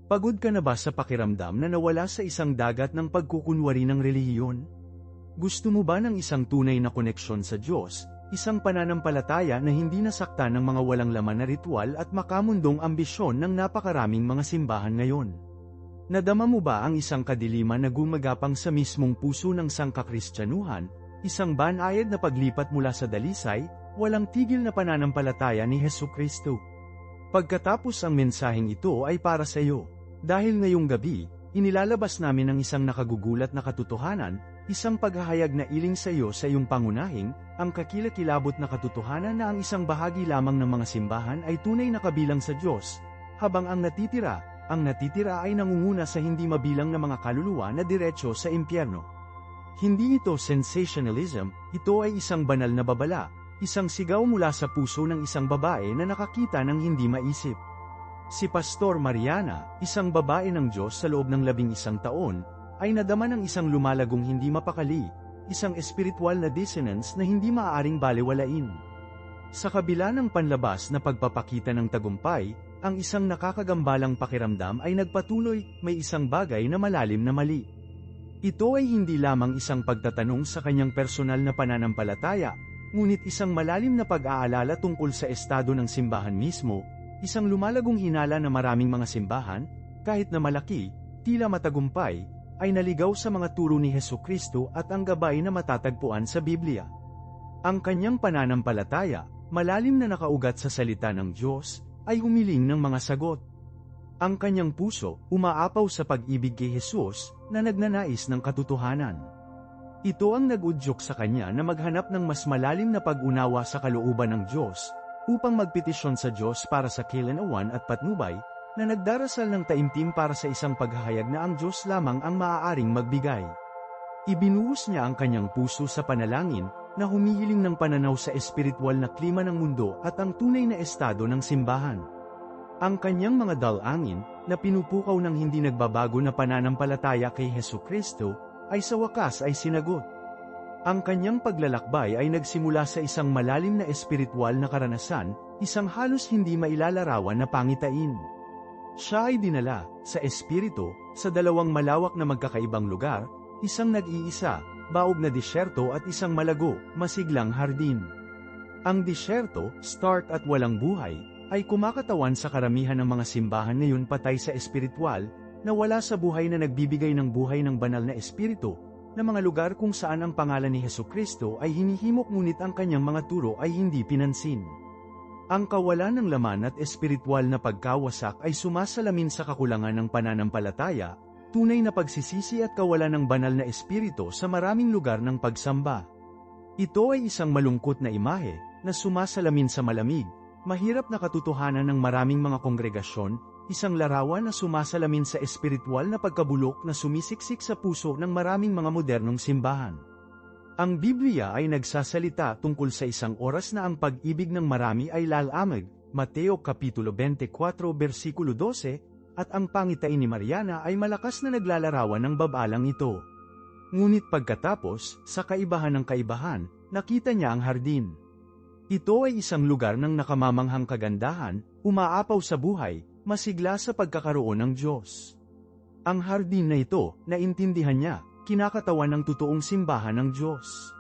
Pagod ka na ba sa pakiramdam na nawala sa isang dagat ng pagkukunwari ng relihiyon? Gusto mo ba ng isang tunay na koneksyon sa Diyos, isang pananampalataya na hindi nasaktan ng mga walang laman na ritual at makamundong ambisyon ng napakaraming mga simbahan ngayon? Nadama mo ba ang isang kadiliman na gumagapang sa mismong puso ng sangkakristyanuhan, isang banayad na paglipat mula sa dalisay, walang tigil na pananampalataya ni Hesukristo? Pagkatapos ang mensaheng ito ay para sa iyo. Dahil ngayong gabi, inilalabas namin ang isang nakagugulat na katotohanan, isang paghahayag na iling sa iyo sa iyong pangunahing, ang kakilakilabot na katotohanan na ang isang bahagi lamang ng mga simbahan ay tunay na kabilang sa Diyos, habang ang natitira ay nangunguna sa hindi mabilang na mga kaluluwa na diretso sa impyerno. Hindi ito sensationalism, ito ay isang banal na babala, isang sigaw mula sa puso ng isang babae na nakakita ng hindi maisip. Si Pastor Mariana, isang babae ng Diyos sa loob ng 11 taon, ay nadama ng isang lumalagong hindi mapakali, isang espiritual na dissonance na hindi maaaring balewalain. Sa kabila ng panlabas na pagpapakita ng tagumpay, ang isang nakakagambalang pakiramdam ay nagpatuloy, may isang bagay na malalim na mali. Ito ay hindi lamang isang pagtatanong sa kanyang personal na pananampalataya, ngunit isang malalim na pag-aalala tungkol sa estado ng simbahan mismo, isang lumalagong hinala na maraming mga simbahan, kahit na malaki, tila matagumpay, ay naligaw sa mga turo ni Hesukristo at ang gabay na matatagpuan sa Biblia. Ang kanyang pananampalataya, malalim na nakaugat sa salita ng Diyos, ay humiling ng mga sagot. Ang kanyang puso, umaapaw sa pag-ibig kay Jesus, na nagnanais ng katotohanan. Ito ang nag-udyok sa kanya na maghanap ng mas malalim na pag-unawa sa kalooban ng Diyos, upang magpetisyon sa Diyos para sa kailanawan at patnubay, na nagdarasal ng taimtim para sa isang paghahayag na ang Diyos lamang ang maaaring magbigay. Ibinuhos niya ang kanyang puso sa panalangin, na humihiling ng pananaw sa espiritual na klima ng mundo at ang tunay na estado ng simbahan. Ang kanyang mga dalangin, na pinupukaw ng hindi nagbabago na pananampalataya kay Hesukristo, ay sa wakas ay sinagot. Ang kanyang paglalakbay ay nagsimula sa isang malalim na espiritual na karanasan, isang halos hindi mailalarawan na pangitain. Siya ay dinala, sa espiritu, sa dalawang malawak na magkakaibang lugar, isang nag-iisa, baog na disyerto at isang malago, masiglang hardin. Ang disyerto, stark at walang buhay, ay kumakatawan sa karamihan ng mga simbahan ngayon patay sa espiritual, na wala sa buhay na nagbibigay ng buhay ng banal na espiritu, na mga lugar kung saan ang pangalan ni Hesukristo ay hinihimok ngunit ang kanyang mga turo ay hindi pinansin. Ang kawalan ng laman at espiritual na pagkawasak ay sumasalamin sa kakulangan ng pananampalataya, tunay na pagsisisi at kawalan ng banal na espiritu sa maraming lugar ng pagsamba. Ito ay isang malungkot na imahe, na sumasalamin sa malamig, mahirap na katotohanan ng maraming mga kongregasyon, isang larawan na sumasalamin sa espiritual na pagkabulok na sumisiksik sa puso ng maraming mga modernong simbahan. Ang Biblia ay nagsasalita tungkol sa isang oras na ang pag-ibig ng marami ay lalamig, Mateo Kapitulo 24 versikulo 12, at ang pangitain ni Mariana ay malakas na naglalarawan ng babalang ito. Ngunit pagkatapos, sa kaibahan ng kaibahan, nakita niya ang hardin. Ito ay isang lugar ng nakamamanghang kagandahan, umaapaw sa buhay, masigla sa pagkakaroon ng Diyos. Ang hardin na ito, naintindihan niya, kinakatawan ng totoong simbahan ng Diyos.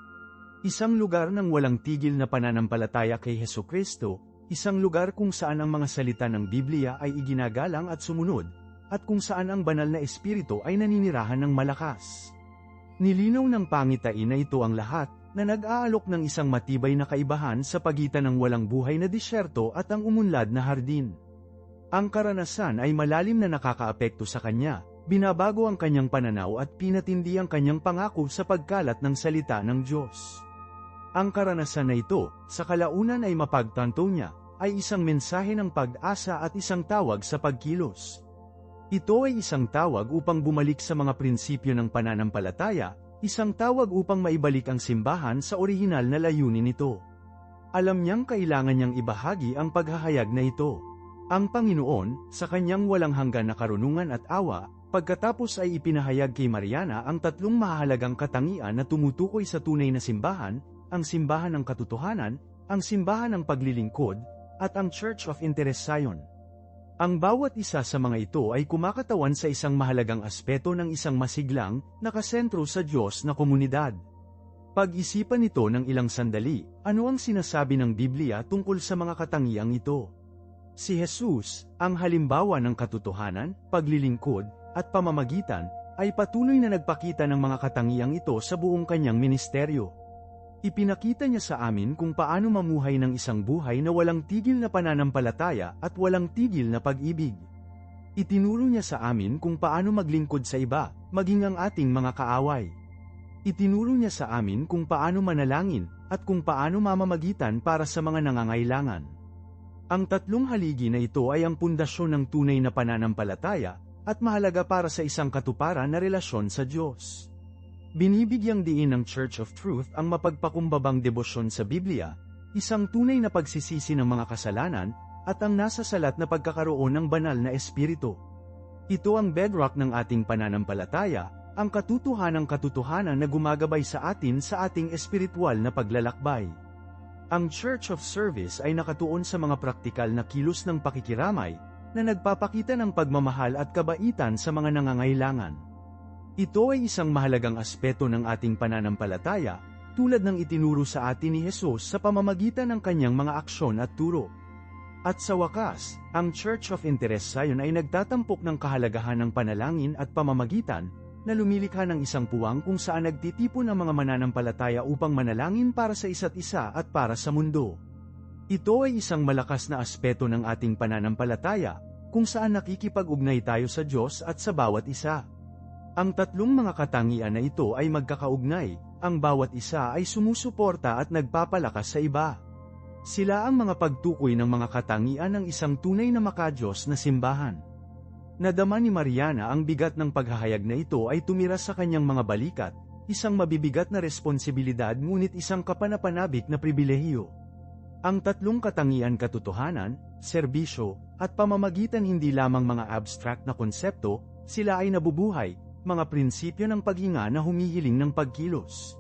Isang lugar ng walang tigil na pananampalataya kay Hesukristo, isang lugar kung saan ang mga salita ng Biblia ay iginagalang at sumunod, at kung saan ang banal na espiritu ay naninirahan ng malakas. Nilinaw ng pangitain na ito ang lahat, na nag-aalok ng isang matibay na kaibahan sa pagitan ng walang buhay na disyerto at ang umunlad na hardin. Ang karanasan ay malalim na nakakaapekto sa kanya, binabago ang kanyang pananaw at pinatindi ang kanyang pangako sa pagkalat ng salita ng Diyos. Ang karanasan na ito, sa kalaunan ay mapagtanto niya, ay isang mensahe ng pag-asa at isang tawag sa pagkilos. Ito ay isang tawag upang bumalik sa mga prinsipyo ng pananampalataya, isang tawag upang maibalik ang simbahan sa orihinal na layunin nito. Alam niyang kailangan niyang ibahagi ang paghahayag na ito. Ang Panginoon, sa kanyang walang hanggan na karunungan at awa, pagkatapos ay ipinahayag kay Mariana ang tatlong mahalagang katangian na tumutukoy sa tunay na simbahan, ang simbahan ng katotohanan, ang simbahan ng paglilingkod, at ang Church of Intercession. Ang bawat isa sa mga ito ay kumakatawan sa isang mahalagang aspeto ng isang masiglang, nakasentro sa Diyos na komunidad. Pag-isipan ito ng ilang sandali, ano ang sinasabi ng Biblia tungkol sa mga katangiang ito? Si Jesus, ang halimbawa ng katotohanan, paglilingkod, at pamamagitan, ay patuloy na nagpakita ng mga katangiang ito sa buong kanyang ministeryo. Ipinakita niya sa amin kung paano mamuhay ng isang buhay na walang tigil na pananampalataya at walang tigil na pag-ibig. Itinuro niya sa amin kung paano maglingkod sa iba, maging ang ating mga kaaway. Itinuro niya sa amin kung paano manalangin, at kung paano mamamagitan para sa mga nangangailangan. Ang tatlong haligi na ito ay ang pundasyon ng tunay na pananampalataya, at mahalaga para sa isang katuparan na relasyon sa Diyos. Binibigyang diin ng Church of Truth ang mapagpakumbabang debosyon sa Biblia, isang tunay na pagsisisi ng mga kasalanan, at ang nasa salat na pagkakaroon ng banal na espiritu. Ito ang bedrock ng ating pananampalataya, ang katotohanan na gumagabay sa atin sa ating espiritual na paglalakbay. Ang Church of Service ay nakatuon sa mga praktikal na kilos ng pakikiramay, na nagpapakita ng pagmamahal at kabaitan sa mga nangangailangan. Ito ay isang mahalagang aspeto ng ating pananampalataya, tulad ng itinuro sa atin ni Jesus sa pamamagitan ng kanyang mga aksyon at turo. At sa wakas, ang Church of Interest Zion ay nagtatampok ng kahalagahan ng panalangin at pamamagitan, na lumilikha ng isang puwang kung saan nagtitipon ang mga mananampalataya upang manalangin para sa isa't isa at para sa mundo. Ito ay isang malakas na aspeto ng ating pananampalataya, kung saan nakikipag-ugnay tayo sa Diyos at sa bawat isa. Ang tatlong mga katangian na ito ay magkakaugnay, ang bawat isa ay sumusuporta at nagpapalakas sa iba. Sila ang mga pagtukoy ng mga katangian ng isang tunay na makadiyos na simbahan. Nadama ni Mariana ang bigat ng paghahayag na ito ay tumira sa kanyang mga balikat, isang mabibigat na responsibilidad ngunit isang kapanapanabik na pribilehiyo. Ang tatlong katangian katotohanan, serbisyo, at pamamagitan hindi lamang mga abstract na konsepto, sila ay nabubuhay, mga prinsipyo ng paghinga na humihiling ng pagkilos.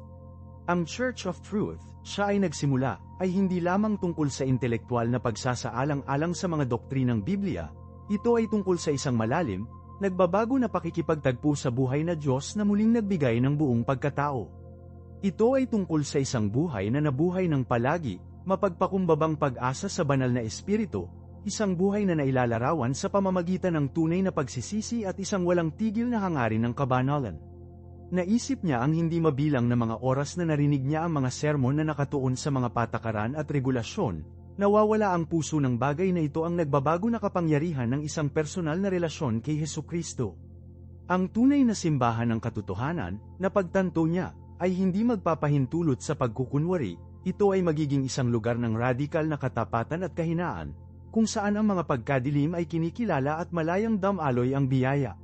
Ang Church of Truth, siya ay nagsimula, ay hindi lamang tungkol sa intelektual na pagsasaalang-alang sa mga doktrinang Biblia, ito ay tungkol sa isang malalim, nagbabago na pakikipagtagpo sa buhay na Diyos na muling nagbigay ng buong pagkatao. Ito ay tungkol sa isang buhay na nabuhay ng palagi, mapagpakumbabang pag-asa sa banal na espiritu, isang buhay na nailalarawan sa pamamagitan ng tunay na pagsisisi at isang walang tigil na hangarin ng kabanalan. Naisip niya ang hindi mabilang na mga oras na narinig niya ang mga sermon na nakatuon sa mga patakaran at regulasyon, nawawala ang puso ng bagay na ito ang nagbabago na kapangyarihan ng isang personal na relasyon kay Hesukristo. Ang tunay na simbahan ng katotohanan, na pagtanto niya, ay hindi magpapahintulot sa pagkukunwari, ito ay magiging isang lugar ng radikal na katapatan at kahinaan, kung saan ang mga pagkadilim ay kinikilala at malayang damaloy ang biyaya.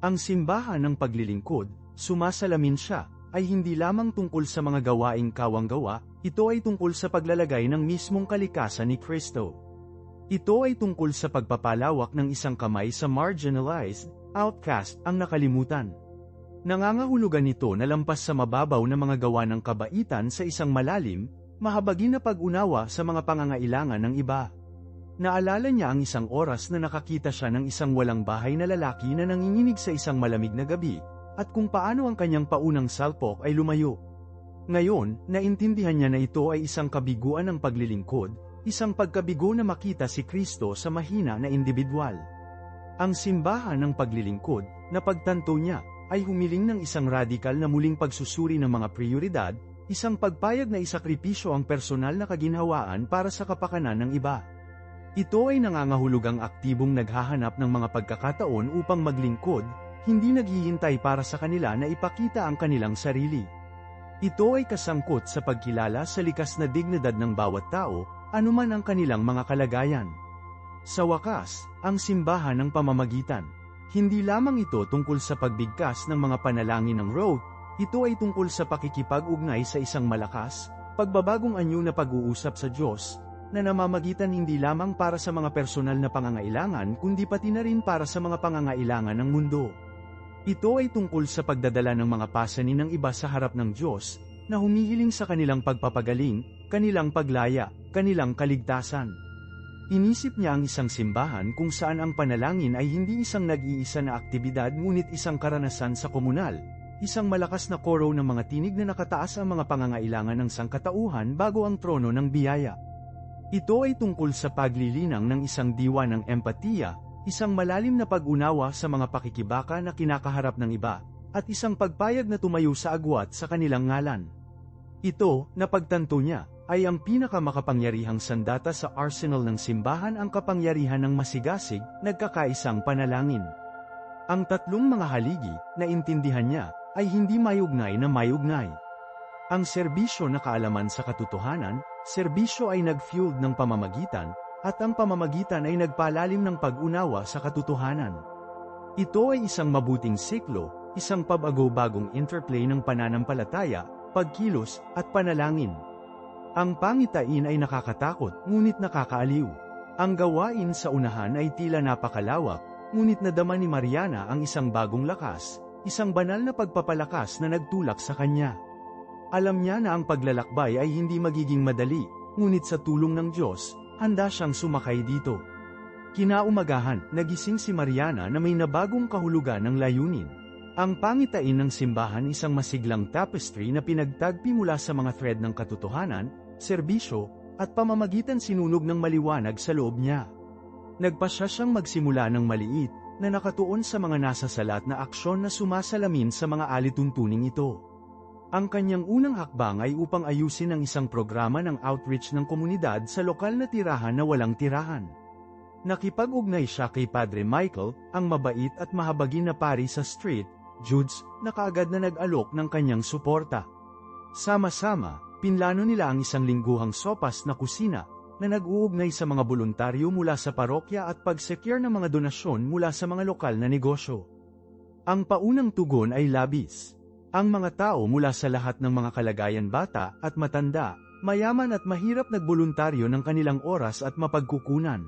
Ang simbahan ng paglilingkod, sumasalamin siya, ay hindi lamang tungkol sa mga gawaing kawanggawa, ito ay tungkol sa paglalagay ng mismong kalikasan ni Kristo. Ito ay tungkol sa pagpapalawak ng isang kamay sa marginalized, outcast, ang nakalimutan. Nangangahulugan ito na lampas sa mababaw na mga gawa ng kabaitan sa isang malalim, mahabagin na pag-unawa sa mga pangangailangan ng iba. Naalala niya ang isang oras na nakakita siya ng isang walang bahay na lalaki na nanginginig sa isang malamig na gabi, at kung paano ang kanyang paunang salpok ay lumayo. Ngayon, naintindihan niya na ito ay isang kabiguan ng paglilingkod, isang pagkabigo na makita si Kristo sa mahina na individual. Ang simbahan ng paglilingkod, na pagtanto niya, ay humiling ng isang radikal na muling pagsusuri ng mga prioridad, isang pagpayag na isakripisyo ang personal na kaginhawaan para sa kapakanan ng iba. Ito ay nangangahulugang aktibong naghahanap ng mga pagkakataon upang maglingkod, hindi naghihintay para sa kanila na ipakita ang kanilang sarili. Ito ay kasangkot sa pagkilala sa likas na dignidad ng bawat tao, anuman ang kanilang mga kalagayan. Sa wakas, ang simbahan ng pamamagitan. Hindi lamang ito tungkol sa pagbigkas ng mga panalangin ng Roe, ito ay tungkol sa pakikipag-ugnay sa isang malakas, pagbabagong anyo na pag-uusap sa Diyos, na namamagitan hindi lamang para sa mga personal na pangangailangan kundi pati na rin para sa mga pangangailangan ng mundo. Ito ay tungkol sa pagdadala ng mga pasanin ng iba sa harap ng Diyos, na humihiling sa kanilang pagpapagaling, kanilang paglaya, kanilang kaligtasan. Inisip niya ang isang simbahan kung saan ang panalangin ay hindi isang nag-iisa na aktibidad ngunit isang karanasan sa komunal, isang malakas na koro ng mga tinig na nakataas ang mga pangangailangan ng sangkatauhan bago ang trono ng biyaya. Ito ay tungkol sa paglilinang ng isang diwa ng empatiya, isang malalim na pag-unawa sa mga pakikibaka na kinakaharap ng iba, at isang pagpayag na tumayo sa agwat sa kanilang ngalan. Ito, napagtanto niya, ay ang pinakamakapangyarihang sandata sa arsenal ng simbahan, ang kapangyarihan ng masigasig, nagkakaisang panalangin. Ang tatlong mga haligi, na intindihan niya, ay hindi mayugnay na mayugnay. Ang serbisyo na kaalaman sa katotohanan, serbisyo ay nag-fueled ng pamamagitan, at ang pamamagitan ay nagpalalim ng pag-unawa sa katotohanan. Ito ay isang mabuting siklo, isang pabago-bagong interplay ng pananampalataya, pagkilos, at panalangin. Ang pangitain ay nakakatakot, ngunit nakakaaliw. Ang gawain sa unahan ay tila napakalawak, ngunit nadama ni Mariana ang isang bagong lakas, isang banal na pagpapalakas na nagtulak sa kanya. Alam niya na ang paglalakbay ay hindi magiging madali, ngunit sa tulong ng Diyos, handa siyang sumakay dito. Kinaumagahan, nagising si Mariana na may nabagong kahulugan ng layunin. Ang pangitain ng simbahan, isang masiglang tapestry na pinagtagpi mula sa mga thread ng katotohanan, serbisyo, at pamamagitan sinunog ng maliwanag sa loob niya. Nagpasya siyang magsimula ng maliit, na nakatuon sa mga nasasalat na aksyon na sumasalamin sa mga alituntuning ito. Ang kanyang unang hakbang ay upang ayusin ang isang programa ng outreach ng komunidad sa lokal na tirahan na walang tirahan. Nakipag-ugnay siya kay Padre Michael, ang mabait at mahabagin na pari sa Street, Jude's, na kaagad na nag-alok ng kanyang suporta. Sama-sama, pinlano nila ang isang lingguhang sopas na kusina, na nag-uugnay sa mga voluntaryo mula sa parokya at pag-secure ng mga donasyon mula sa mga lokal na negosyo. Ang paunang tugon ay labis. Ang mga tao mula sa lahat ng mga kalagayan, bata at matanda, mayaman at mahirap, nagboluntaryo ng kanilang oras at mapagkukunan.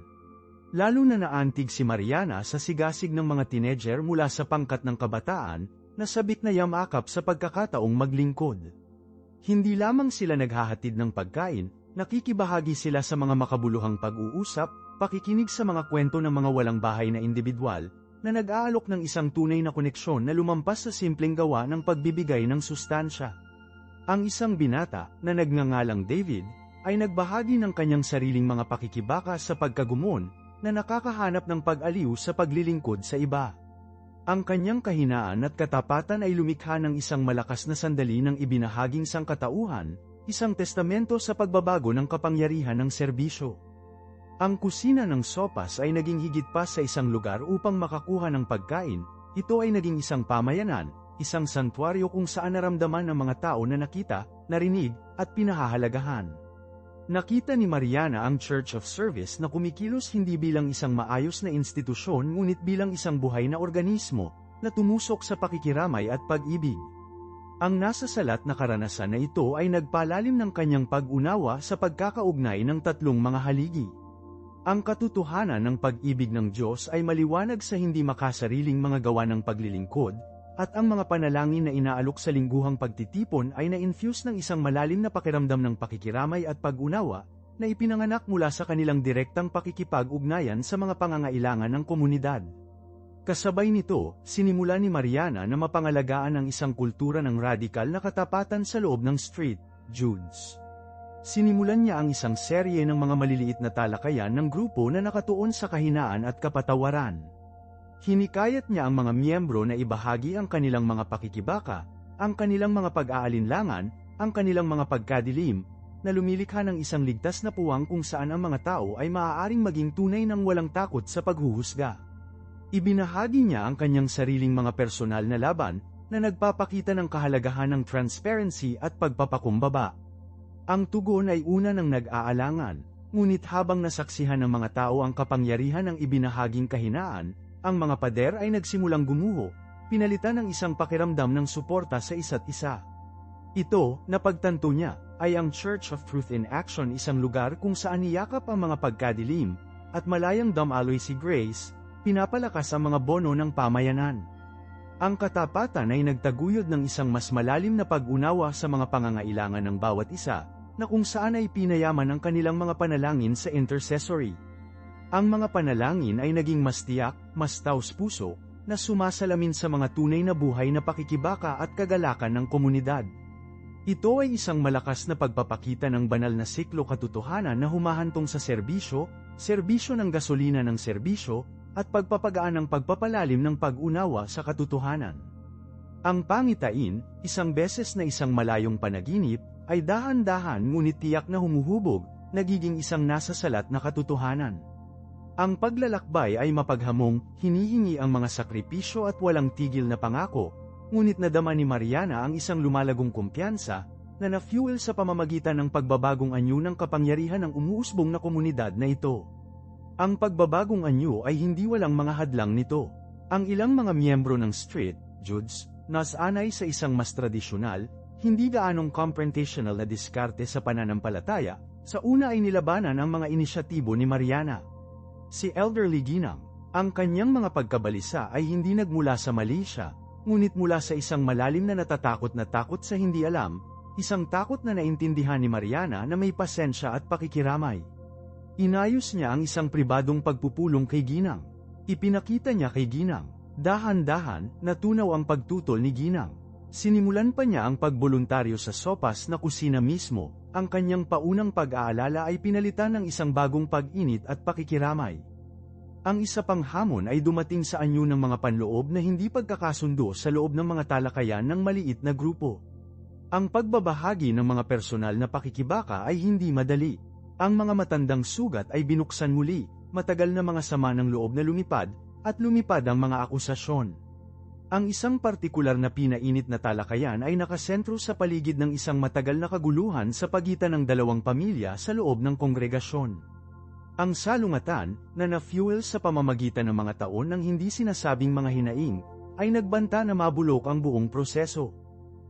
Lalo na naantig si Mariana sa sigasig ng mga teenager mula sa pangkat ng kabataan, na sabik na yamakap sa pagkakataong maglingkod. Hindi lamang sila naghahatid ng pagkain, nakikibahagi sila sa mga makabuluhang pag-uusap, pakikinig sa mga kwento ng mga walang bahay na individual, na nag-aalok ng isang tunay na koneksyon na lumampas sa simpleng gawa ng pagbibigay ng sustansya. Ang isang binata, na nagngangalang David, ay nagbahagi ng kanyang sariling mga pakikibaka sa pagkagumon, na nakakahanap ng pag-aliw sa paglilingkod sa iba. Ang kanyang kahinaan at katapatan ay lumikha ng isang malakas na sandali ng ibinahaging sangkatauhan, isang testamento sa pagbabago ng kapangyarihan ng serbisyo. Ang kusina ng sopas ay naging higit pa sa isang lugar upang makakuha ng pagkain, ito ay naging isang pamayanan, isang santuaryo kung saan naramdaman ng mga tao na nakita, narinig, at pinahahalagahan. Nakita ni Mariana ang Church of Service na kumikilos hindi bilang isang maayos na institusyon ngunit bilang isang buhay na organismo, na tumusok sa pakikiramay at pag-ibig. Ang nasasalat na karanasan na ito ay nagpalalim ng kanyang pag-unawa sa pagkakaugnay ng tatlong mga haligi. Ang katotohanan ng pag-ibig ng Diyos ay maliwanag sa hindi makasariling mga gawa ng paglilingkod, at ang mga panalangin na inaalok sa lingguhang pagtitipon ay na-infuse ng isang malalim na pakiramdam ng pakikiramay at pag-unawa, na ipinanganak mula sa kanilang direktang pakikipag-ugnayan sa mga pangangailangan ng komunidad. Kasabay nito, sinimula ni Mariana na mapangalagaan ang isang kultura ng radikal na katapatan sa loob ng Street, Jude's. Sinimulan niya ang isang serye ng mga maliliit na talakayan ng grupo na nakatuon sa kahinaan at kapatawaran. Hinikayat niya ang mga miyembro na ibahagi ang kanilang mga pakikibaka, ang kanilang mga pag-aalinlangan, ang kanilang mga pagkadilim, na lumilikha ng isang ligtas na puwang kung saan ang mga tao ay maaaring maging tunay ng walang takot sa paghuhusga. Ibinahagi niya ang kanyang sariling mga personal na laban, na nagpapakita ng kahalagahan ng transparency at pagpapakumbaba. Ang tugon ay una ng nag-aalangan, ngunit habang nasaksihan ng mga tao ang kapangyarihan ng ibinahaging kahinaan, ang mga pader ay nagsimulang gumuho, pinalitan ng isang pakiramdam ng suporta sa isa't isa. Ito, napagtanto niya, ay ang Church of Truth in Action, isang lugar kung saan niyakap ang mga pagkadilim, at malayang damaloy si Grace, pinapalakas ang mga bono ng pamayanan. Ang katapatan ay nagtaguyod ng isang mas malalim na pag-unawa sa mga pangangailangan ng bawat isa, na kung saan ay pinayaman ang kanilang mga panalangin sa intercessory. Ang mga panalangin ay naging mas tiyak, mas taos-puso, na sumasalamin sa mga tunay na buhay na pakikibaka at kagalakan ng komunidad. Ito ay isang malakas na pagpapakita ng banal na siklo katotohanan na humahantong sa serbisyo, serbisyo ng gasolina ng serbisyo, at pagpapagaan ng pagpapalalim ng pag-unawa sa katotohanan. Ang pangitain, isang beses na isang malayong panaginip, ay dahan-dahan ngunit tiyak na humuhubog, nagiging isang nasasalat na katotohanan. Ang paglalakbay ay mapaghamong, hinihingi ang mga sakripisyo at walang tigil na pangako, ngunit nadama ni Mariana ang isang lumalagong kumpiyansa, na na-fuel sa pamamagitan ng pagbabagong anyo ng kapangyarihan ng umuusbong na komunidad na ito. Ang pagbabagong anyo ay hindi walang mga hadlang nito. Ang ilang mga miyembro ng Street, Judes, nasanay sa isang mas tradisyonal, hindi gaanong confrontational na diskarte sa pananampalataya, sa una ay nilabanan ang mga inisyatibo ni Mariana. Si Elderly Ginang, ang kanyang mga pagkabalisa ay hindi nagmula sa mali siya, ngunit mula sa isang malalim na natatakot na takot sa hindi alam, isang takot na naintindihan ni Mariana na may pasensya at pakikiramay. Inayos niya ang isang pribadong pagpupulong kay Ginang. Ipinakita niya kay Ginang. Dahan-dahan, natunaw ang pagtutol ni Ginang. Sinimulan pa niya ang pagboluntaryo sa sopas na kusina mismo. Ang kanyang paunang pag-aalala ay pinalitan ng isang bagong pag-init at pakikiramay. Ang isa pang hamon ay dumating sa anyo ng mga panloob na hindi pagkakasundo sa loob ng mga talakayan ng maliit na grupo. Ang pagbabahagi ng mga personal na pakikibaka ay hindi madali. Ang mga matandang sugat ay binuksan muli, matagal na mga sama ng loob na lumipad, at lumipad ang mga akusasyon. Ang isang partikular na pinainit na talakayan ay nakasentro sa paligid ng isang matagal na kaguluhan sa pagitan ng dalawang pamilya sa loob ng kongregasyon. Ang salungatan, na na-fuel sa pamamagitan ng mga taon ng hindi sinasabing mga hinaing, ay nagbanta na mabulok ang buong proseso.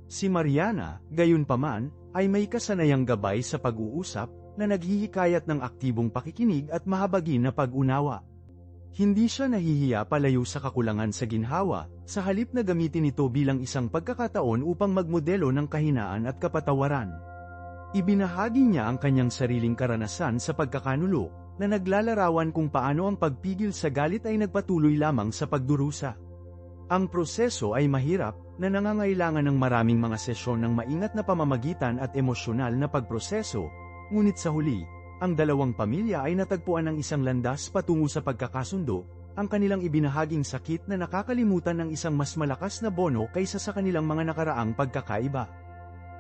Si Mariana, gayunpaman, ay may kasanayang gabay sa pag-uusap, na naghihikayat ng aktibong pakikinig at mahabagin na pag-unawa. Hindi siya nahihiya palayo sa kakulangan sa ginhawa, sa halip na gamitin ito bilang isang pagkakataon upang magmodelo ng kahinaan at kapatawaran. Ibinahagi niya ang kanyang sariling karanasan sa pagkakanulo, na naglalarawan kung paano ang pagpigil sa galit ay nagpatuloy lamang sa pagdurusa. Ang proseso ay mahirap, na nangangailangan ng maraming mga sesyon ng maingat na pamamagitan at emosyonal na pagproseso, ngunit sa huli, ang dalawang pamilya ay natagpuan ng isang landas patungo sa pagkakasundo, ang kanilang ibinahaging sakit na nakakalimutan ng isang mas malakas na bono kaysa sa kanilang mga nakaraang pagkakaiba.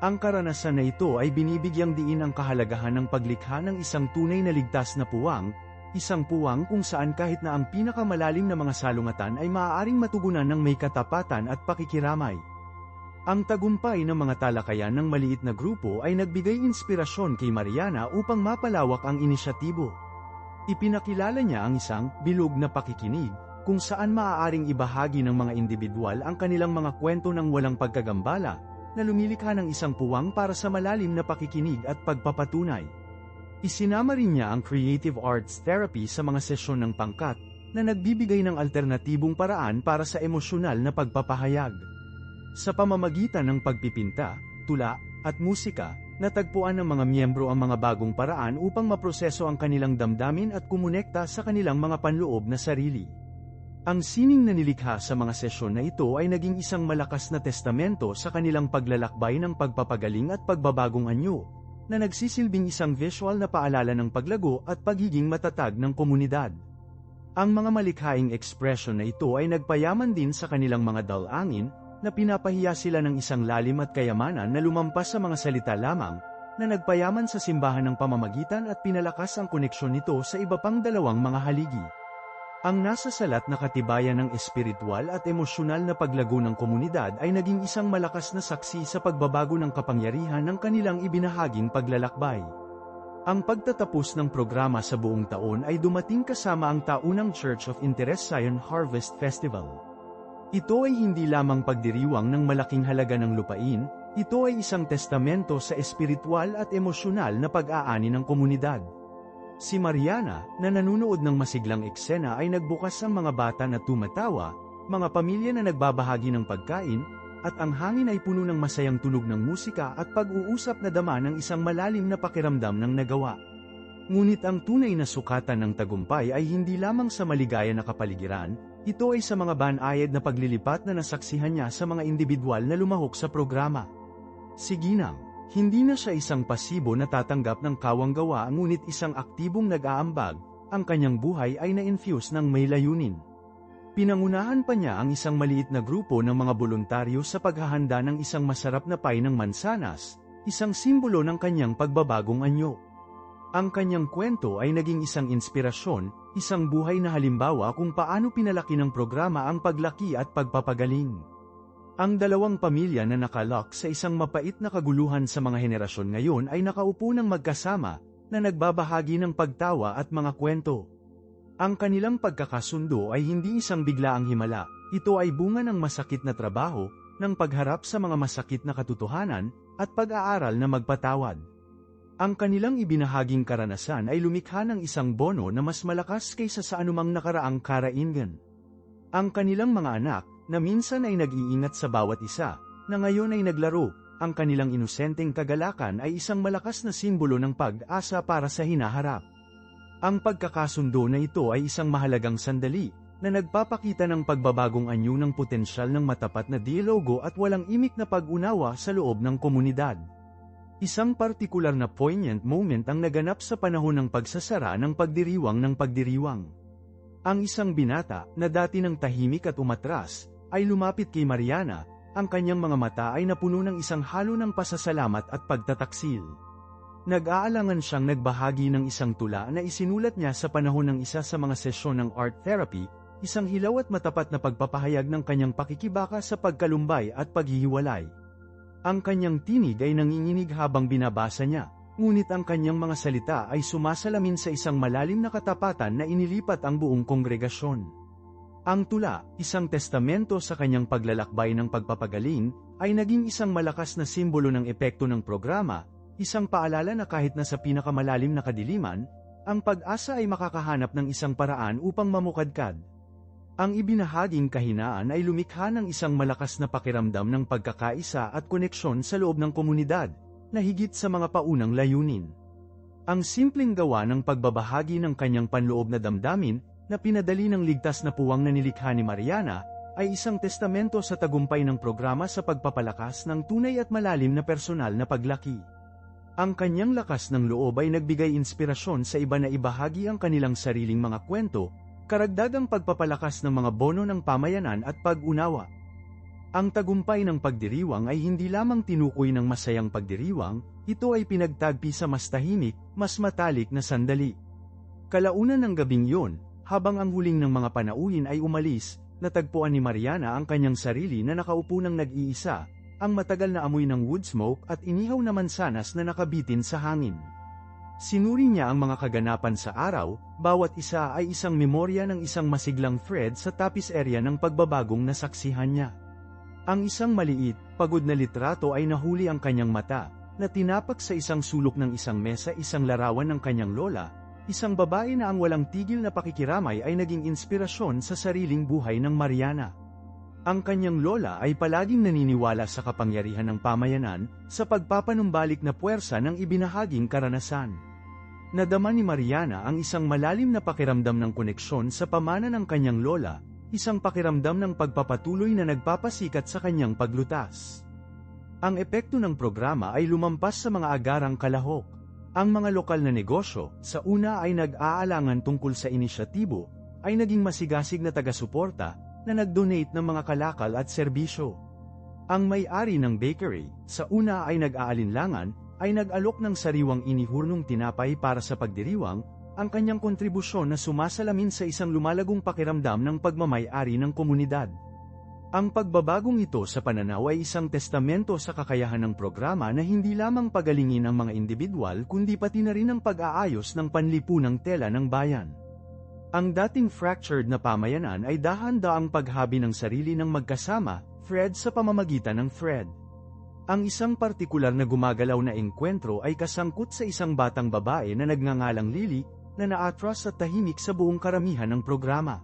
Ang karanasan na ito ay binibigyang diin ang kahalagahan ng paglikha ng isang tunay na ligtas na puwang, isang puwang kung saan kahit na ang pinakamalalim na mga salungatan ay maaaring matugunan ng may katapatan at pakikiramay. Ang tagumpay ng mga talakayan ng maliit na grupo ay nagbigay inspirasyon kay Mariana upang mapalawak ang inisyatibo. Ipinakilala niya ang isang bilog na pakikinig, kung saan maaaring ibahagi ng mga individual ang kanilang mga kwento ng walang pagkagambala, na lumilikha ng isang puwang para sa malalim na pakikinig at pagpapatunay. Isinama rin niya ang creative arts therapy sa mga sesyon ng pangkat, na nagbibigay ng alternatibong paraan para sa emosyonal na pagpapahayag. Sa pamamagitan ng pagpipinta, tula, at musika, natagpuan ng mga miyembro ang mga bagong paraan upang maproseso ang kanilang damdamin at kumonekta sa kanilang mga panloob na sarili. Ang sining na nilikha sa mga sesyon na ito ay naging isang malakas na testamento sa kanilang paglalakbay ng pagpapagaling at pagbabagong anyo, na nagsisilbing isang visual na paalala ng paglago at pagiging matatag ng komunidad. Ang mga malikhaing ekspresyon na ito ay nagpayaman din sa kanilang mga dalangin, na pinapahiya sila ng isang lalim at kayamanan na lumampas sa mga salita lamang, na nagpayaman sa simbahan ng pamamagitan at pinalakas ang koneksyon nito sa iba pang dalawang mga haligi. Ang nasasalat na katibayan ng espiritual at emosyonal na paglago ng komunidad ay naging isang malakas na saksi sa pagbabago ng kapangyarihan ng kanilang ibinahaging paglalakbay. Ang pagtatapos ng programa sa buong taon ay dumating kasama ang taunang Church of Interest Zion Harvest Festival. Ito ay hindi lamang pagdiriwang ng malaking halaga ng lupain, ito ay isang testamento sa espiritual at emosyonal na pag-aani ng komunidad. Si Mariana, na nanunood ng masiglang eksena ay nagbukas ang mga bata na tumatawa, mga pamilya na nagbabahagi ng pagkain, at ang hangin ay puno ng masayang tunog ng musika at pag-uusap na dama ng isang malalim na pakiramdam ng nagawa. Ngunit ang tunay na sukatan ng tagumpay ay hindi lamang sa maligaya na kapaligiran, ito ay sa mga banayad na paglilipat na nasaksihan niya sa mga individual na lumahok sa programa. Si Ginang, hindi na siya isang pasibo na tatanggap ng kawang-gawa ngunit isang aktibong nag-aambag, ang kanyang buhay ay na-infuse ng may layunin. Pinangunahan pa niya ang isang maliit na grupo ng mga voluntaryo sa paghahanda ng isang masarap na pie ng mansanas, isang simbolo ng kanyang pagbabagong anyo. Ang kanyang kwento ay naging isang inspirasyon, isang buhay na halimbawa kung paano pinalaki ng programa ang paglaki at pagpapagaling. Ang dalawang pamilya na nakalok sa isang mapait na kaguluhan sa mga henerasyon ngayon ay nakaupo ng magkasama, na nagbabahagi ng pagtawa at mga kwento. Ang kanilang pagkakasundo ay hindi isang biglaang himala, ito ay bunga ng masakit na trabaho, ng pagharap sa mga masakit na katotohanan, at pag-aaral na magpatawad. Ang kanilang ibinahaging karanasan ay lumikha ng isang bono na mas malakas kaysa sa anumang nakaraang karaingan. Ang kanilang mga anak, na minsan ay nag-iingat sa bawat isa, na ngayon ay naglaro, ang kanilang inosenteng kagalakan ay isang malakas na simbolo ng pag-asa para sa hinaharap. Ang pagkakasundo na ito ay isang mahalagang sandali, na nagpapakita ng pagbabagong anyo ng potensyal ng matapat na dialogo at walang imik na pag-unawa sa loob ng komunidad. Isang partikular na poignant moment ang naganap sa panahon ng pagsasara ng pagdiriwang ng pagdiriwang. Ang isang binata, na dati ng tahimik at umatras, ay lumapit kay Mariana, ang kanyang mga mata ay napuno ng isang halo ng pasasalamat at pagtataksil. Nag-aalangan siyang nagbahagi ng isang tula na isinulat niya sa panahon ng isa sa mga sesyon ng art therapy, isang hilaw at matapat na pagpapahayag ng kanyang pakikibaka sa pagkalumbay at paghihiwalay. Ang kanyang tinig ay nanginginig habang binabasa niya, ngunit ang kanyang mga salita ay sumasalamin sa isang malalim na katapatan na inilipat ang buong kongregasyon. Ang tula, isang testamento sa kanyang paglalakbay ng pagpapagaling, ay naging isang malakas na simbolo ng epekto ng programa, isang paalala na kahit na sa pinakamalalim na kadiliman, ang pag-asa ay makakahanap ng isang paraan upang mamukadkad. Ang ibinahaging kahinaan ay lumikha ng isang malakas na pakiramdam ng pagkakaisa at koneksyon sa loob ng komunidad, na higit sa mga paunang layunin. Ang simpleng gawa ng pagbabahagi ng kanyang panloob na damdamin, na pinadali ng ligtas na puwang na nilikha ni Mariana, ay isang testamento sa tagumpay ng programa sa pagpapalakas ng tunay at malalim na personal na paglaki. Ang kanyang lakas ng loob ay nagbigay inspirasyon sa iba na ibahagi ang kanilang sariling mga kwento, karagdagang pagpapalakas ng mga bono ng pamayanan at pag-unawa. Ang tagumpay ng pagdiriwang ay hindi lamang tinukoy ng masayang pagdiriwang, ito ay pinagtagpi sa mas tahimik, mas matalik na sandali. Kalaunan ng gabing yun, habang ang huling ng mga panauhin ay umalis, natagpuan ni Mariana ang kanyang sarili na nakaupo ng nag-iisa, ang matagal na amoy ng wood smoke at inihaw na mansanas na nakabitin sa hangin. Sinuri niya ang mga kaganapan sa araw, bawat isa ay isang memorya ng isang masiglang thread sa tapis area ng pagbabagong nasaksihan niya. Ang isang maliit, pagod na litrato ay nahuli ang kanyang mata, na tinapak sa isang sulok ng isang mesa isang larawan ng kanyang lola, isang babae na ang walang tigil na pakikiramay ay naging inspirasyon sa sariling buhay ng Mariana. Ang kanyang lola ay palaging naniniwala sa kapangyarihan ng pamayanan, sa pagpapanumbalik na puwersa ng ibinahaging karanasan. Nadama ni Mariana ang isang malalim na pakiramdam ng koneksyon sa pamana ng kanyang lola, isang pakiramdam ng pagpapatuloy na nagpapasikat sa kanyang paglutas. Ang epekto ng programa ay lumampas sa mga agarang kalahok. Ang mga lokal na negosyo, sa una ay nag-aalangan tungkol sa inisyatibo, ay naging masigasig na taga-suporta, na nag-donate ng mga kalakal at serbisyo. Ang may-ari ng bakery, sa una ay nag-aalinlangan, ay nag-alok ng sariwang inihurnong tinapay para sa pagdiriwang, ang kanyang kontribusyon na sumasalamin sa isang lumalagong pakiramdam ng pagmamay-ari ng komunidad. Ang pagbabagong ito sa pananaw ay isang testamento sa kakayahan ng programa na hindi lamang pagalingin ang mga individual kundi pati na rin ang pag-aayos ng panlipunang tela ng bayan. Ang dating fractured na pamayanan ay dahan-daang paghabi ng sarili ng magkasama, thread sa pamamagitan ng thread. Ang isang partikular na gumagalaw na engkwentro ay kasangkot sa isang batang babae na nagngangalang Lily, na naatras at tahimik sa buong karamihan ng programa.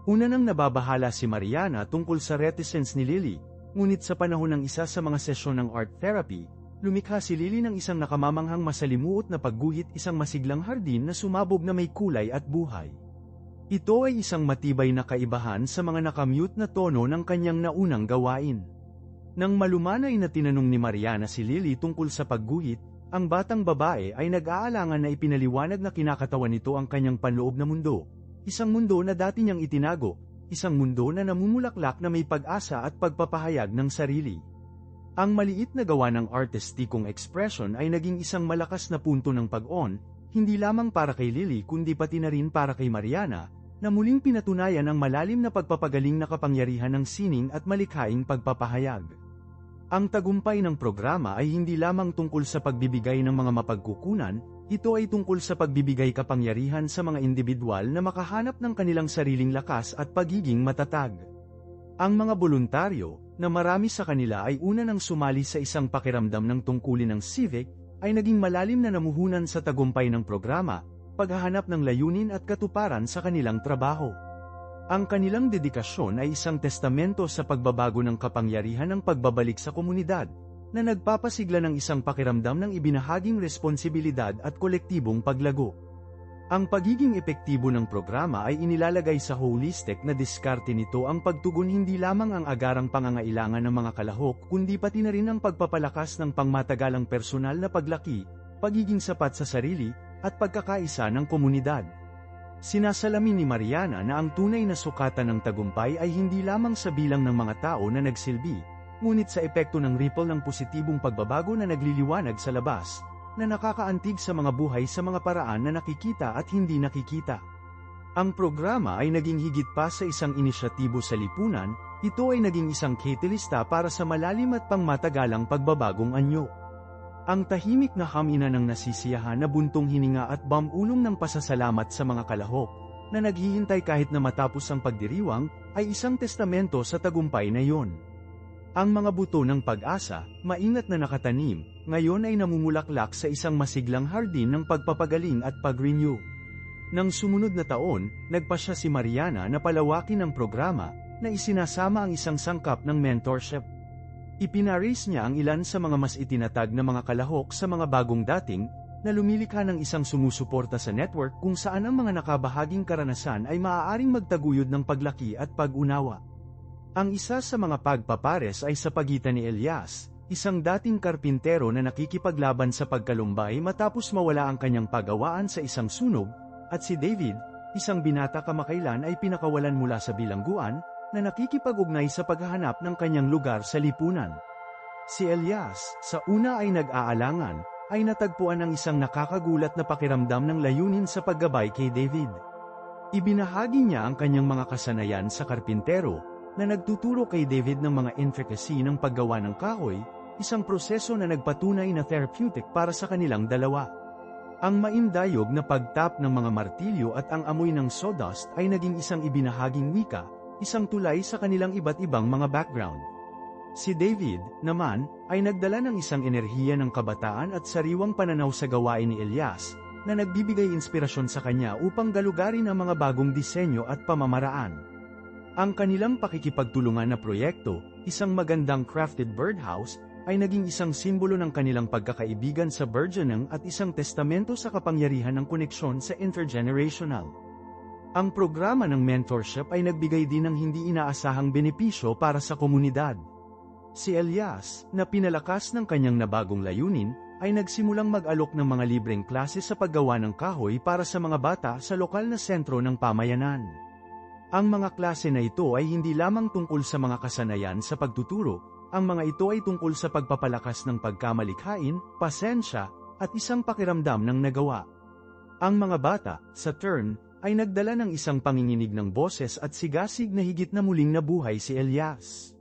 Una nang nababahala si Mariana tungkol sa reticence ni Lily, ngunit sa panahon ng isa sa mga sesyon ng art therapy, Lumikha si Lily ng isang nakamamanghang masalimuot na pagguhit, isang masiglang hardin na sumabog na may kulay at buhay. Ito ay isang matibay na kaibahan sa mga nakamute na tono ng kanyang naunang gawain. Nang malumanay na tinanong ni Mariana si Lily tungkol sa pagguhit, ang batang babae ay nag-aalangan na ipinaliwanag na kinakatawan nito ang kanyang panloob na mundo. Isang mundo na dati niyang itinago, isang mundo na namumulaklak na may pag-asa at pagpapahayag ng sarili. Ang maliit na gawa ng artistikong ekspresyon ay naging isang malakas na punto ng pag-on, hindi lamang para kay Lily kundi pati na rin para kay Mariana, na muling pinatunayan ang malalim na pagpapagaling na kapangyarihan ng sining at malikhaing pagpapahayag. Ang tagumpay ng programa ay hindi lamang tungkol sa pagbibigay ng mga mapagkukunan, ito ay tungkol sa pagbibigay kapangyarihan sa mga individual na makahanap ng kanilang sariling lakas at pagiging matatag. Ang mga voluntaryo, na marami sa kanila ay una nang sumali sa isang pakiramdam ng tungkulin ng civic, ay naging malalim na namuhunan sa tagumpay ng programa, paghahanap ng layunin at katuparan sa kanilang trabaho. Ang kanilang dedikasyon ay isang testamento sa pagbabago ng kapangyarihan ng pagbabalik sa komunidad, na nagpapasigla ng isang pakiramdam ng ibinahaging responsibilidad at kolektibong paglago. Ang pagiging epektibo ng programa ay inilalagay sa holistic na diskarte nito ang pagtugon hindi lamang ang agarang pangangailangan ng mga kalahok kundi pati na rin ang pagpapalakas ng pangmatagalang personal na paglaki, pagiging sapat sa sarili, at pagkakaisa ng komunidad. Sinasalamin ni Mariana na ang tunay na sukatan ng tagumpay ay hindi lamang sa bilang ng mga tao na nagsilbi, ngunit sa epekto ng ripple ng positibong pagbabago na nagliliwanag sa labas, na nakakaantig sa mga buhay sa mga paraan na nakikita at hindi nakikita. Ang programa ay naging higit pa sa isang inisyatibo sa lipunan, ito ay naging isang catalysta para sa malalim at pangmatagalang pagbabagong anyo. Ang tahimik na hamina ng nasisiyahan na buntong hininga at bamulong ng pasasalamat sa mga kalahok, na naghihintay kahit na matapos ang pagdiriwang, ay isang testamento sa tagumpay na iyon. Ang mga buto ng pag-asa, maingat na nakatanim, ngayon ay namumulaklak sa isang masiglang hardin ng pagpapagaling at pag-renew. Nang sumunod na taon, nagpasya si Mariana na palawakin ang programa, na isinasama ang isang sangkap ng mentorship. Ipinaris niya ang ilan sa mga mas itinatag na mga kalahok sa mga bagong dating, na lumilikha ng isang sumusuporta sa network kung saan ang mga nakabahaging karanasan ay maaaring magtaguyod ng paglaki at pag-unawa. Ang isa sa mga pagpapares ay sa pagitan ni Elias, isang dating karpintero na nakikipaglaban sa pagkalumbay matapos mawala ang kanyang pagawaan sa isang sunog, at si David, isang binata kamakailan ay pinakawalan mula sa bilangguan, na nakikipag-ugnay sa paghahanap ng kanyang lugar sa lipunan. Si Elias, sa una ay nag-aalangan, ay natagpuan ang isang nakakagulat na pakiramdam ng layunin sa paggabay kay David. Ibinahagi niya ang kanyang mga kasanayan sa karpintero, na nagtuturo kay David ng mga intricacy ng paggawa ng kahoy, isang proseso na nagpatunay na therapeutic para sa kanilang dalawa. Ang maindayog na pagtap ng mga martilyo at ang amoy ng sawdust ay naging isang ibinahaging wika, isang tulay sa kanilang iba't ibang mga background. Si David, naman, ay nagdala ng isang enerhiya ng kabataan at sariwang pananaw sa gawain ni Elias, na nagbibigay inspirasyon sa kanya upang galugarin ang mga bagong disenyo at pamamaraan. Ang kanilang pakikipagtulungan na proyekto, isang magandang crafted birdhouse, ay naging isang simbolo ng kanilang pagkakaibigan sa burgeoning at isang testamento sa kapangyarihan ng koneksyon sa intergenerational. Ang programa ng mentorship ay nagbigay din ng hindi inaasahang benepisyo para sa komunidad. Si Elias, na pinalakas ng kanyang nabagong layunin, ay nagsimulang mag-alok ng mga libreng klase sa paggawa ng kahoy para sa mga bata sa lokal na sentro ng pamayanan. Ang mga klase na ito ay hindi lamang tungkol sa mga kasanayan sa pagtuturo, ang mga ito ay tungkol sa pagpapalakas ng pagkamalikhain, pasensya, at isang pakiramdam ng nagawa. Ang mga bata, sa turn, ay nagdala ng isang panginginig ng boses at sigasig na higit na muling nabuhay si Elias.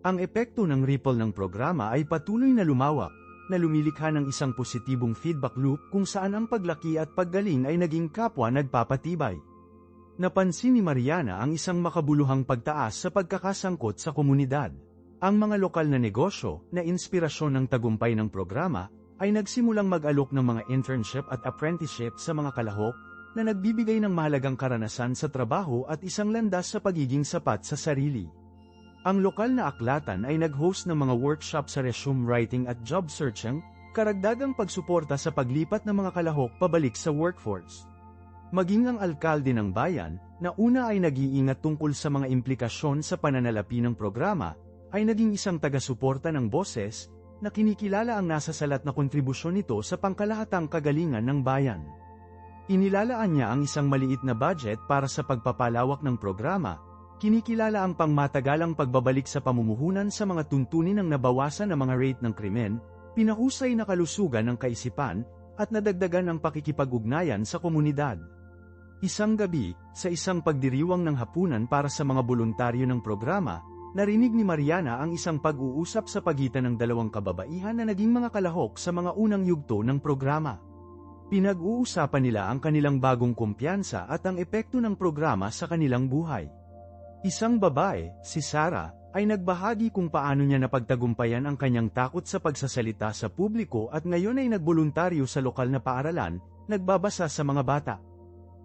Ang epekto ng ripple ng programa ay patuloy na lumawak, na lumilikha ng isang positibong feedback loop kung saan ang paglaki at paggaling ay naging kapwa nagpapatibay. Napansin ni Mariana ang isang makabuluhang pagtaas sa pagkakasangkot sa komunidad. Ang mga lokal na negosyo, na inspirasyon ng tagumpay ng programa, ay nagsimulang mag-alok ng mga internship at apprenticeship sa mga kalahok, na nagbibigay ng mahalagang karanasan sa trabaho at isang landas sa pagiging sapat sa sarili. Ang lokal na aklatan ay nag-host ng mga workshop sa resume writing at job searching, karagdagang pagsuporta sa paglipat ng mga kalahok pabalik sa workforce. Maging ang alkalde ng bayan, na una ay nag-iingat tungkol sa mga implikasyon sa pananalapi ng programa, ay naging isang taga-suporta ng boses, na kinikilala ang nasasalat na kontribusyon nito sa pangkalahatang kagalingan ng bayan. Inilalaan niya ang isang maliit na budget para sa pagpapalawak ng programa, kinikilala ang pangmatagalang pagbabalik sa pamumuhunan sa mga tuntunin ng nabawasan na mga rate ng krimen, pinahusay na kalusugan ng kaisipan, at nadagdagan ang pakikipag-ugnayan sa komunidad. Isang gabi, sa isang pagdiriwang ng hapunan para sa mga voluntaryo ng programa, narinig ni Mariana ang isang pag-uusap sa pagitan ng dalawang kababaihan na naging mga kalahok sa mga unang yugto ng programa. Pinag-uusapan nila ang kanilang bagong kumpiyansa at ang epekto ng programa sa kanilang buhay. Isang babae, si Sarah, ay nagbahagi kung paano niya napagtagumpayan ang kanyang takot sa pagsasalita sa publiko at ngayon ay nagboluntaryo sa lokal na paaralan, nagbabasa sa mga bata.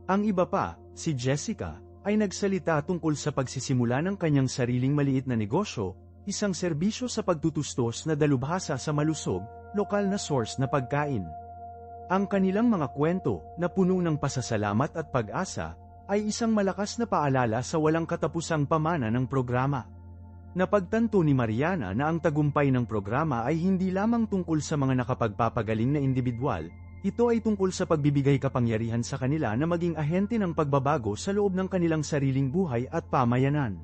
Ang iba pa, si Jessica, ay nagsalita tungkol sa pagsisimula ng kanyang sariling maliit na negosyo, isang serbisyo sa pagtutustos na dalubhasa sa malusog, lokal na source na pagkain. Ang kanilang mga kwento, na puno ng pasasalamat at pag-asa, ay isang malakas na paalala sa walang katapusang pamana ng programa. Napagtanto ni Mariana na ang tagumpay ng programa ay hindi lamang tungkol sa mga nakapagpapagaling na individual, ito ay tungkol sa pagbibigay kapangyarihan sa kanila na maging ahente ng pagbabago sa loob ng kanilang sariling buhay at pamayanan.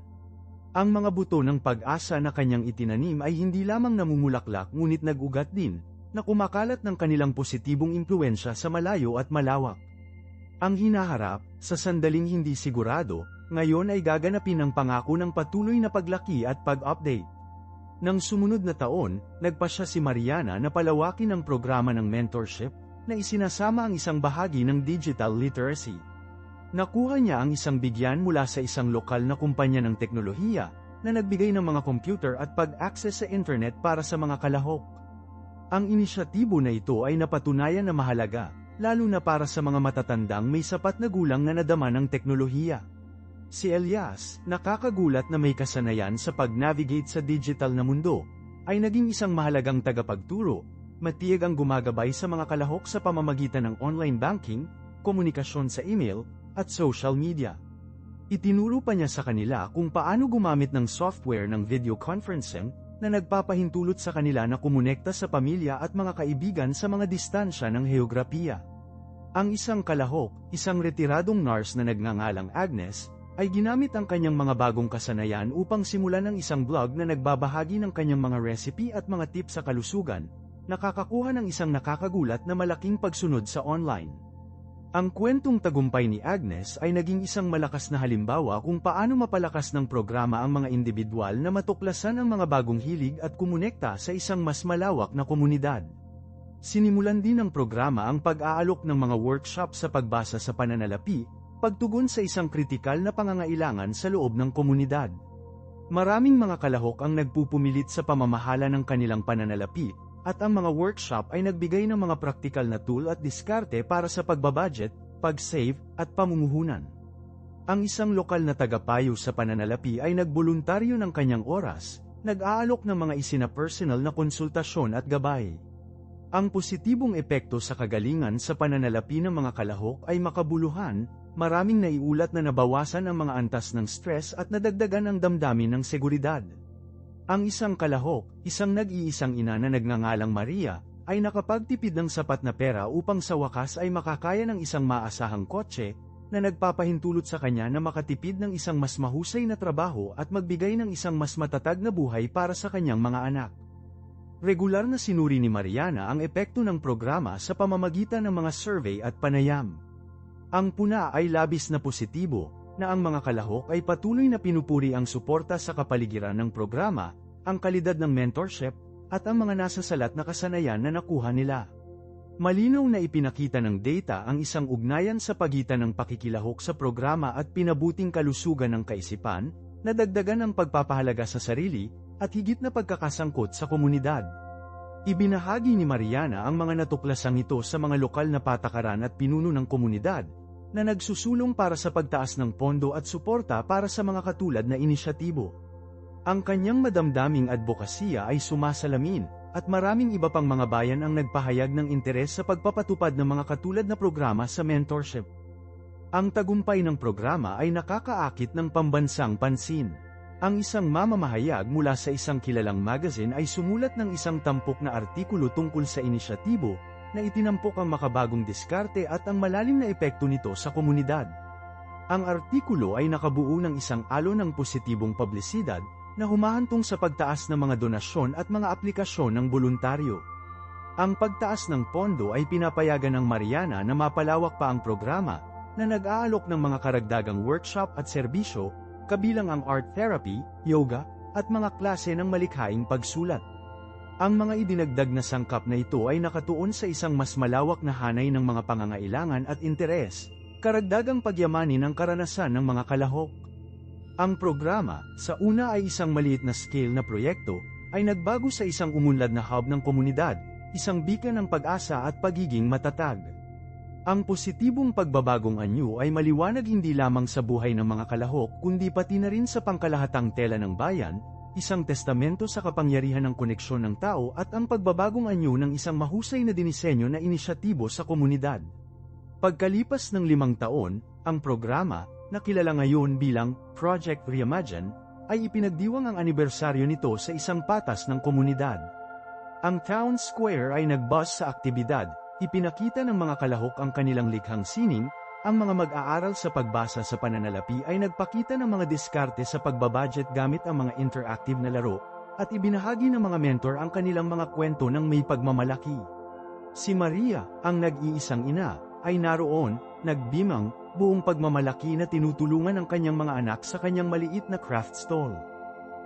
Ang mga buto ng pag-asa na kanyang itinanim ay hindi lamang namumulaklak ngunit nag-ugat din, na kumakalat ng kanilang positibong impluwensya sa malayo at malawak. Ang hinaharap, sa sandaling hindi sigurado, ngayon ay gaganapin ang pangako ng patuloy na paglaki at pag-update. Nang sumunod na taon, nagpasya si Mariana na palawakin ang programa ng mentorship, na isinasama ang isang bahagi ng digital literacy. Nakuha niya ang isang bigyan mula sa isang lokal na kumpanya ng teknolohiya, na nagbigay ng mga computer at pag-access sa internet para sa mga kalahok. Ang inisyatibo na ito ay napatunayan na mahalaga, lalo na para sa mga matatandang may sapat na gulang na nadama ng teknolohiya. Si Elias, nakakagulat na may kasanayan sa pag-navigate sa digital na mundo, ay naging isang mahalagang tagapagturo, matiyag ang gumagabay sa mga kalahok sa pamamagitan ng online banking, komunikasyon sa email, at social media. Itinuro pa niya sa kanila kung paano gumamit ng software ng video conferencing, na nagpapahintulot sa kanila na kumonekta sa pamilya at mga kaibigan sa mga distansya ng heograpiya. Ang isang kalahok, isang retiradong nurse na nagngangalang Agnes, ay ginamit ang kanyang mga bagong kasanayan upang simulan ng isang blog na nagbabahagi ng kanyang mga recipe at mga tips sa kalusugan, nakakakuha ng isang nakakagulat na malaking pagsunod sa online. Ang kwentong tagumpay ni Agnes ay naging isang malakas na halimbawa kung paano mapalakas ng programa ang mga individual na matuklasan ang mga bagong hilig at kumonekta sa isang mas malawak na komunidad. Sinimulan din ng programa ang pag-aalok ng mga workshop sa pagbasa sa pananalapi, pagtugon sa isang kritikal na pangangailangan sa loob ng komunidad. Maraming mga kalahok ang nagpupumilit sa pamamahala ng kanilang pananalapi, at ang mga workshop ay nagbigay ng mga praktikal na tool at diskarte para sa pagbabudget, pag-save, at pamumuhunan. Ang isang lokal na tagapayo sa pananalapi ay nagboluntaryo ng kanyang oras, nag-aalok ng mga isina-personal na konsultasyon at gabay. Ang positibong epekto sa kagalingan sa pananalapi ng mga kalahok ay makabuluhan, maraming naiulat na nabawasan ang mga antas ng stress at nadagdagan ang damdamin ng seguridad. Ang isang kalahok, isang nag-iisang ina na nagngangalang Maria, ay nakapagtipid ng sapat na pera upang sa wakas ay makakaya ng isang maasahang kotse, na nagpapahintulot sa kanya na makatipid ng isang mas mahusay na trabaho at magbigay ng isang mas matatag na buhay para sa kanyang mga anak. Regular na sinuri ni Mariana ang epekto ng programa sa pamamagitan ng mga survey at panayam. Ang puna ay labis na positibo, na ang mga kalahok ay patuloy na pinupuri ang suporta sa kapaligiran ng programa, ang kalidad ng mentorship, at ang mga nasasalat na kasanayan na nakuha nila. Malinaw na ipinakita ng data ang isang ugnayan sa pagitan ng pakikilahok sa programa at pinabuting kalusugan ng kaisipan, na dagdagan ang pagpapahalaga sa sarili, at higit na pagkakasangkot sa komunidad. Ibinahagi ni Mariana ang mga natuklasang ito sa mga lokal na patakaran at pinuno ng komunidad, na nagsusulong para sa pagtaas ng pondo at suporta para sa mga katulad na inisyatibo. Ang kanyang madamdaming advokasya ay sumasalamin, at maraming iba pang mga bayan ang nagpahayag ng interes sa pagpapatupad ng mga katulad na programa sa mentorship. Ang tagumpay ng programa ay nakakaakit ng pambansang pansin. Ang isang mamamahayag mula sa isang kilalang magazine ay sumulat ng isang tampok na artikulo tungkol sa inisyatibo, na itinampok ang makabagong diskarte at ang malalim na epekto nito sa komunidad. Ang artikulo ay nakabuo ng isang alon ng positibong publisidad, na humahantong sa pagtaas ng mga donasyon at mga aplikasyon ng voluntaryo. Ang pagtaas ng pondo ay pinapayagan ng Mariana na mapalawak pa ang programa, na nag-aalok ng mga karagdagang workshop at serbisyo, kabilang ang art therapy, yoga, at mga klase ng malikhaing pagsulat. Ang mga idinagdag na sangkap na ito ay nakatuon sa isang mas malawak na hanay ng mga pangangailangan at interes, karagdagang pagyamanin ang karanasan ng mga kalahok. Ang programa, sa una ay isang maliit na scale na proyekto, ay nagbago sa isang umunlad na hub ng komunidad, isang beacon ng pag-asa at pagiging matatag. Ang positibong pagbabagong anyo ay maliwanag hindi lamang sa buhay ng mga kalahok kundi pati na rin sa pangkalahatang tela ng bayan, isang testamento sa kapangyarihan ng koneksyon ng tao at ang pagbabagong anyo ng isang mahusay na dinisenyo na inisyatibo sa komunidad. Pagkalipas ng 5 taon, ang programa, na kilala ngayon bilang Project Reimagine, ay ipinagdiwang ang anibersaryo nito sa isang patas ng komunidad. Ang town square ay nagbus sa aktibidad, ipinakita ng mga kalahok ang kanilang likhang sining, ang mga mag-aaral sa pagbasa sa pananalapi ay nagpakita ng mga diskarte sa pagbabudget gamit ang mga interactive na laro, at ibinahagi ng mga mentor ang kanilang mga kwento ng may pagmamalaki. Si Maria, ang nag-iisang ina, ay naroon, nagbimang, buong pagmamalaki na tinutulungan ang kanyang mga anak sa kanyang maliit na craft stall.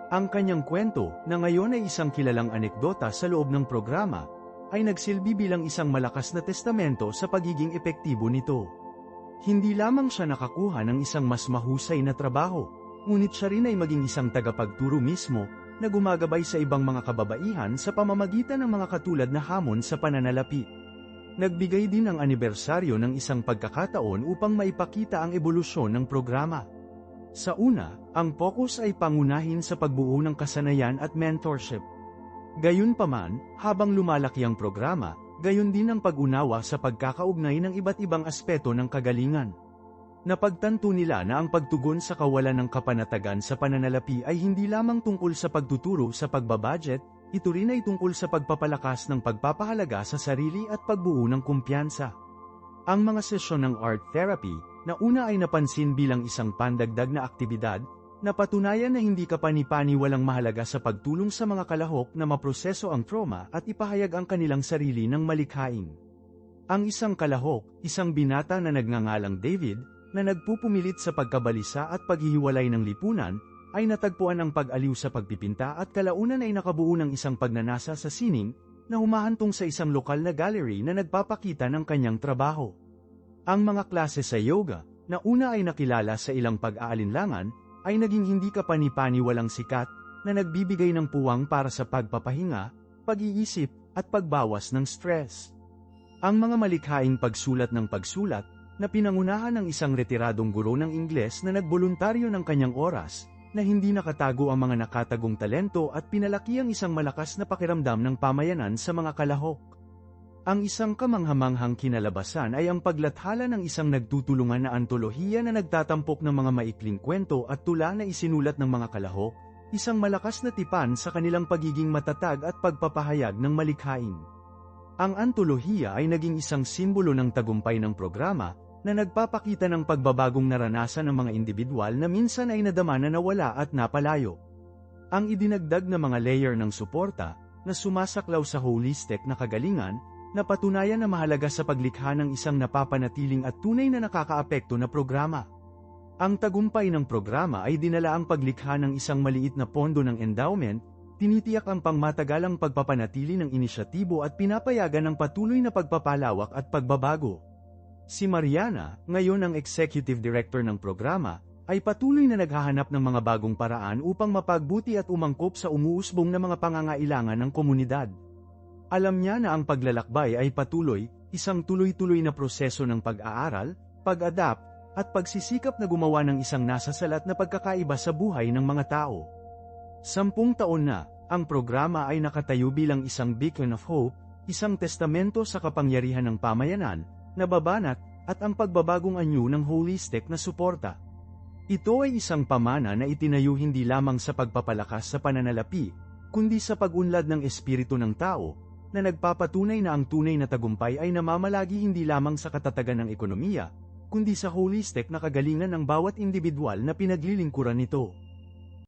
Ang kanyang kwento, na ngayon ay isang kilalang anekdota sa loob ng programa, ay nagsilbi bilang isang malakas na testamento sa pagiging epektibo nito. Hindi lamang siya nakakuha ng isang mas mahusay na trabaho, ngunit siya rin ay maging isang tagapagturo mismo, na gumagabay sa ibang mga kababaihan sa pamamagitan ng mga katulad na hamon sa pananalapi. Nagbigay din ang anibersaryo ng isang pagkakataon upang maipakita ang ebolusyon ng programa. Sa una, ang focus ay pangunahin sa pagbuo ng kasanayan at mentorship. Gayunpaman, habang lumalaki ang programa, gayon din ang pag-unawa sa pagkakaugnay ng iba't ibang aspeto ng kagalingan. Napagtanto nila na ang pagtugon sa kawalan ng kapanatagan sa pananalapi ay hindi lamang tungkol sa pagtuturo sa pagbabudget, ito rin ay tungkol sa pagpapalakas ng pagpapahalaga sa sarili at pagbuo ng kumpiyansa. Ang mga sesyon ng art therapy, na una ay napansin bilang isang pandagdag na aktibidad, napatunayan na hindi kapani-pani walang mahalaga sa pagtulong sa mga kalahok na maproseso ang trauma at ipahayag ang kanilang sarili ng malikhain. Ang isang kalahok, isang binata na nagngangalang David, na nagpupumilit sa pagkabalisa at paghihiwalay ng lipunan, ay natagpuan ang pag-aliw sa pagpipinta at kalaunan ay nakabuo ng isang pagnanasa sa sining, na humahantong sa isang lokal na gallery na nagpapakita ng kanyang trabaho. Ang mga klase sa yoga, na una ay nakilala sa ilang pag-aalinlangan, ay naging hindi kapani-pani walang sikat, na nagbibigay ng puwang para sa pagpapahinga, pag-iisip, at pagbawas ng stress. Ang mga malikhaing pagsulat ng pagsulat, na pinangunahan ng isang retiradong guro ng Ingles na nagboluntaryo ng kanyang oras, na hindi nakatago ang mga nakatagong talento at pinalaki ang isang malakas na pakiramdam ng pamayanan sa mga kalahok. Ang isang kamanghamanghang kinalabasan ay ang paglathala ng isang nagtutulungan na antolohiya na nagtatampok ng mga maikling kwento at tula na isinulat ng mga kalahok, isang malakas na tipan sa kanilang pagiging matatag at pagpapahayag ng malikhain. Ang antolohiya ay naging isang simbolo ng tagumpay ng programa, na nagpapakita ng pagbabagong naranasan ng mga individual na minsan ay nadama na nawala at napalayo. Ang idinagdag na mga layer ng suporta, na sumasaklaw sa holistic na kagalingan, na patunayan na mahalaga sa paglikha ng isang napapanatiling at tunay na nakakaapekto na programa. Ang tagumpay ng programa ay dinala ang paglikha ng isang maliit na pondo ng endowment, tinitiyak ang pangmatagalang pagpapanatili ng inisyatibo at pinapayagan ng patuloy na pagpapalawak at pagbabago. Si Mariana, ngayon ang executive director ng programa, ay patuloy na naghahanap ng mga bagong paraan upang mapagbuti at umangkop sa umuusbong na mga pangangailangan ng komunidad. Alam niya na ang paglalakbay ay patuloy, isang tuloy-tuloy na proseso ng pag-aaral, pag-adapt, at pagsisikap na gumawa ng isang nasasalat na pagkakaiba sa buhay ng mga tao. 10 taon na, ang programa ay nakatayo bilang isang beacon of hope, isang testamento sa kapangyarihan ng pamayanan, nababanat, at ang pagbabagong anyo ng holistic na suporta. Ito ay isang pamana na itinayo hindi lamang sa pagpapalakas sa pananalapi, kundi sa pag-unlad ng espiritu ng tao, na nagpapatunay na ang tunay na tagumpay ay namamalagi hindi lamang sa katatagan ng ekonomiya, kundi sa holistic na kagalingan ng bawat individual na pinaglilingkuran nito.